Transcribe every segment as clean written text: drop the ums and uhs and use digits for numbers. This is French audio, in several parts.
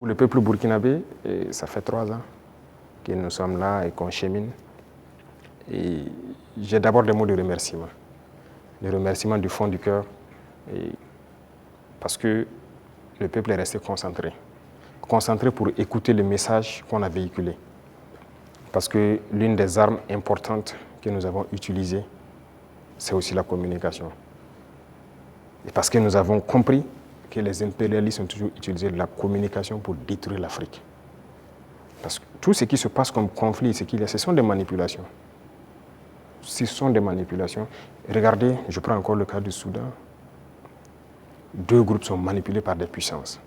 Pour le peuple burkinabé, ça fait 3 ans que nous sommes là et qu'on chemine. Et j'ai d'abord des mots de remerciement. Des remerciements du fond du cœur, parce que le peuple est resté concentré. Concentré pour écouter le message qu'on a véhiculé. Parce que l'une des armes importantes que nous avons utilisées, c'est aussi la communication. Et parce que nous avons compris que les impérialistes ont toujours utilisé la communication pour détruire l'Afrique. Parce que tout ce qui se passe comme conflit, ce sont des manipulations. Ce sont des manipulations. Regardez, je prends encore le cas du Soudan. 2 groupes sont manipulés par des puissances.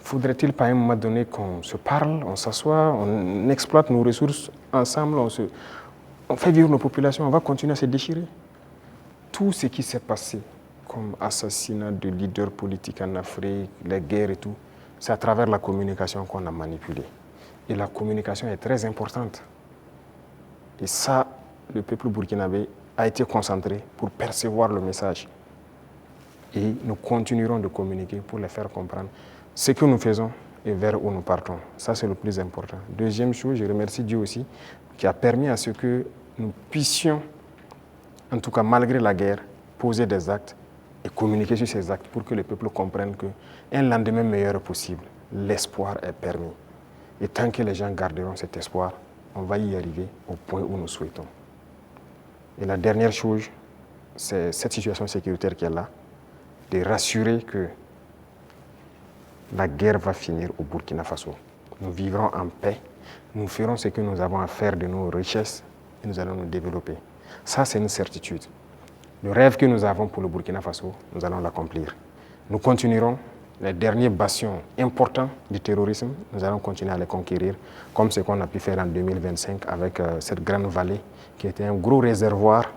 Faudrait-il pas à un moment donné qu'on se parle, on s'assoit, on exploite nos ressources ensemble, on fait vivre nos populations, on va continuer à se déchirer? Tout ce qui s'est passé comme assassinat de leaders politiques en Afrique, les guerres et tout, c'est à travers la communication qu'on a manipulé. Et la communication est très importante. Et ça, le peuple burkinabé a été concentré pour percevoir le message. Et nous continuerons de communiquer pour les faire comprendre ce que nous faisons et vers où nous partons. Ça, c'est le plus important. Deuxième chose, je remercie Dieu aussi, qui a permis à ce que nous puissions, en tout cas malgré la guerre, poser des actes et communiquer sur ces actes pour que le peuple comprenne qu'un lendemain meilleur est possible. L'espoir est permis. Et tant que les gens garderont cet espoir, on va y arriver au point où nous souhaitons. Et la dernière chose, c'est cette situation sécuritaire qui est là, de rassurer que la guerre va finir au Burkina Faso. Nous vivrons en paix, nous ferons ce que nous avons à faire de nos richesses et nous allons nous développer. Ça, c'est une certitude. Le rêve que nous avons pour le Burkina Faso, nous allons l'accomplir. Nous continuerons les derniers bastions importants du terrorisme, nous allons continuer à les conquérir, comme ce qu'on a pu faire en 2025 avec cette grande vallée qui était un gros réservoir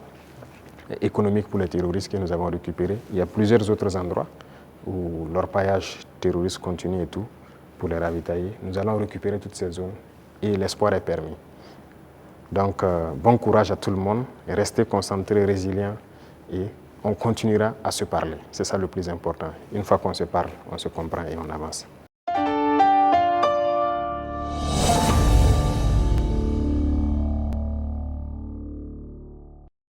économique pour les terroristes que nous avons récupéré. Il y a plusieurs autres endroits où l'orpaillage terroriste continue et tout, pour les ravitailler. Nous allons récupérer toutes ces zones et l'espoir est permis. Donc, bon courage à tout le monde, restez concentrés, résilients et on continuera à se parler. C'est ça le plus important. Une fois qu'on se parle, on se comprend et on avance.